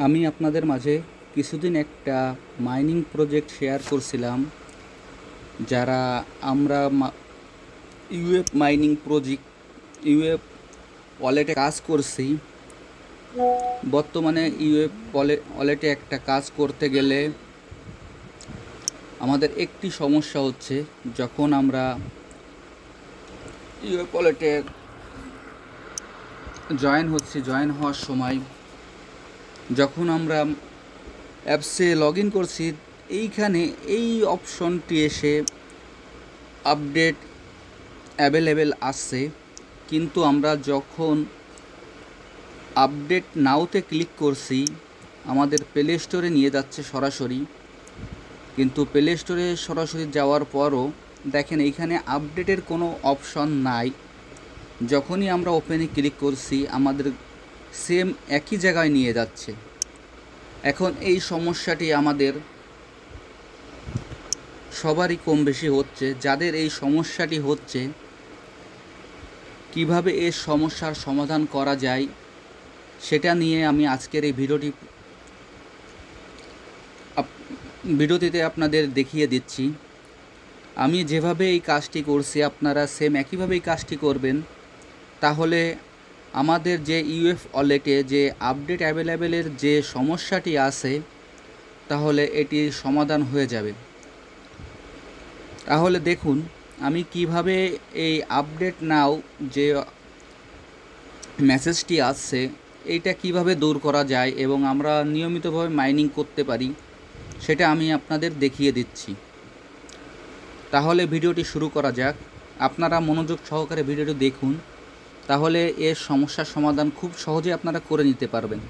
আমি আপনাদের মাঝে কিছুদিন একটা মাইনিং প্রজেক্ট শেয়ার করছিলাম। যারা আমরা ইউএফ মাইনিং প্রজেক্ট ইউএফ ওয়ালেটে কাজ করছি। বর্তমানে ইউএফ ওয়ালেটে একটা কাজ করতে গেলে আমাদের একটি সমস্যা হচ্ছে, যখন আমরা ইউএফ ওয়ালেটে জয়েন হওয়ার সময় যখন আমরা অ্যাপসে লগ ইন করছি, এইখানে এই অপশনটি এসে আপডেট অ্যাভেলেবেল আসছে, কিন্তু আমরা যখন আপডেট নাওতে ক্লিক করছি আমাদের প্লে স্টোরে নিয়ে যাচ্ছে সরাসরি। কিন্তু প্লে স্টোরে সরাসরি যাওয়ার পরও দেখেন এইখানে আপডেটের কোনো অপশন নাই। যখনই আমরা ওপেনে ক্লিক করছি আমাদের সেম একই জায়গায় নিয়ে যাচ্ছে। এখন এই সমস্যাটি আমাদের সবারই কম বেশি হচ্ছে। যাদের এই সমস্যাটি হচ্ছে, কিভাবে এই সমস্যার সমাধান করা যায় সেটা নিয়ে আমি আজকের এই ভিডিওটিতে আপনাদের দেখিয়ে দিচ্ছি। আমি যেভাবে এই কাজটি করছি আপনারা সেম একইভাবে এই কাজটি করবেন, তাহলে আমাদের যে ইউএফ ওয়ালেটে যে আপডেট অ্যাভেলেবেলের যে সমস্যাটি আছে তাহলে এটির সমাধান হয়ে যাবে। তাহলে দেখুন আমি কিভাবে এই আপডেট নাও যে মেসেজটি আসছে এইটা কিভাবে দূর করা যায় এবং আমরা নিয়মিতভাবে মাইনিং করতে পারি সেটা আমি আপনাদের দেখিয়ে দিচ্ছি। তাহলে ভিডিওটি শুরু করা যাক। আপনারা মনোযোগ সহকারে ভিডিওটি দেখুন, তাহলে এর সমস্যার সমাধান খুব সহজে আপনারা করে নিতে পারবেন।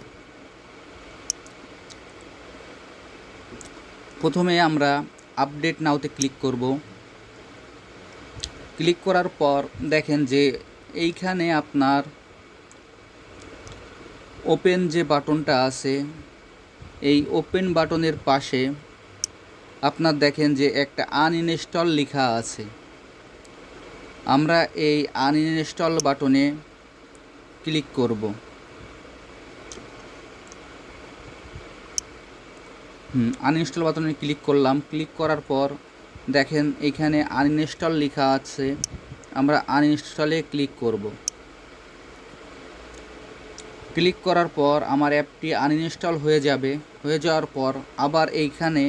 প্রথমে আমরা আপডেট নাওতে ক্লিক করব। ক্লিক করার পর দেখেন যে এইখানে আপনার ওপেন যে বাটনটা আছে, এই ওপেন বাটনের পাশে আপনার দেখেন যে একটা আনইনস্টল লেখা আছে। আমরা এই আনইনস্টল বাটনে ক্লিক করব। আনইনস্টল বাটনে ক্লিক করলাম। ক্লিক করার পর দেখেন এখানে আনইনস্টল লেখা আছে, আমরা আনইনস্টলে ক্লিক করব। ক্লিক করার পর আমার অ্যাপটি আনইনস্টল হয়ে যাবে। হয়ে যাওয়ার পর আবার এইখানে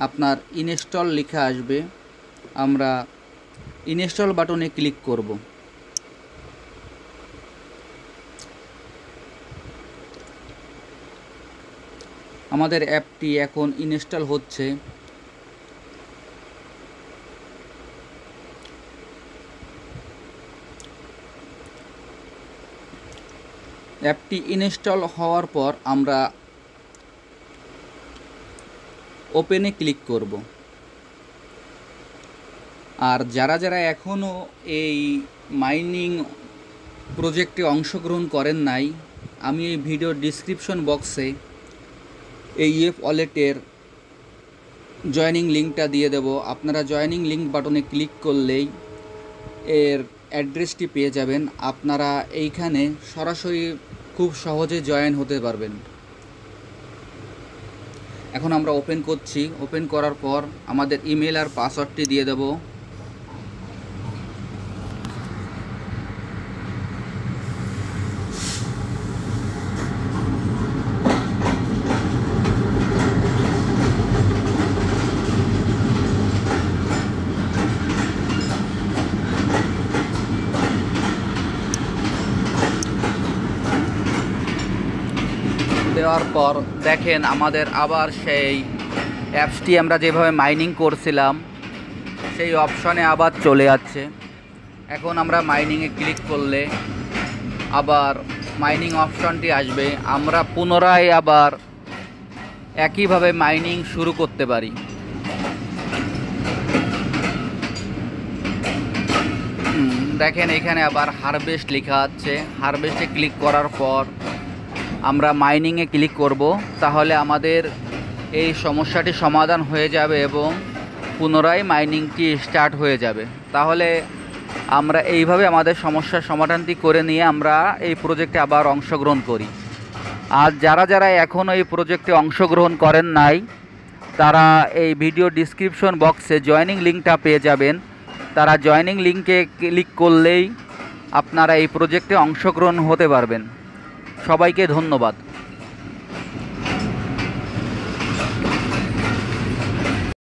আপনার ইনস্টল লেখা আসবে, আমরা ইনস্টল বাটনে ক্লিক করব। আমাদের অ্যাপটি এখন ইনস্টল হচ্ছে। অ্যাপটি ইনস্টল হওয়ার পর আমরা ওপেনে ক্লিক করব। আর যারা যারা এখনও এই মাইনিং প্রজেক্টে অংশগ্রহণ করেন নাই, আমি এই ভিডিওর ডিসক্রিপশন বক্সে এই ইউএফ ওয়ালেটের জয়েনিং লিঙ্কটা দিয়ে দেব। আপনারা জয়েনিং লিঙ্ক বাটনে ক্লিক করলেই এর অ্যাড্রেসটি পেয়ে যাবেন। আপনারা এইখানে সরাসরি খুব সহজে জয়েন হতে পারবেন। এখন আমরা ওপেন করছি। ওপেন করার পর আমাদের ইমেল আর পাসওয়ার্ডটি দিয়ে দেব। দেওয়ার পর দেখেন আমাদের আবার সেই অ্যাপসটি আমরা যেভাবে মাইনিং করছিলাম সেই অপশনে আবার চলে যাচ্ছে। এখন আমরা মাইনিংয়ে ক্লিক করলে আবার মাইনিং অপশনটি আসবে, আমরা পুনরায় আবার একইভাবে মাইনিং শুরু করতে পারি। দেখেন এখানে আবার হারভেস্ট লেখা আছে। হারভেস্টে ক্লিক করার পর আমরা মাইনিংয়ে ক্লিক করব, তাহলে আমাদের এই সমস্যাটি সমাধান হয়ে যাবে এবং পুনরায় মাইনিংটি স্টার্ট হয়ে যাবে। তাহলে আমরা এইভাবে আমাদের সমস্যার সমাধানটি করে নিয়ে আমরা এই প্রজেক্টে আবার অংশগ্রহণ করি। আর যারা যারা এখনও এই প্রজেক্টে অংশগ্রহণ করেন নাই, তারা এই ভিডিও ডিসক্রিপশন বক্সে জয়েনিং লিঙ্কটা পেয়ে যাবেন। তারা জয়েনিং লিঙ্কে ক্লিক করলেই আপনারা এই প্রজেক্টে অংশগ্রহণ হতে পারবেন। সবাইকে ধন্যবাদ।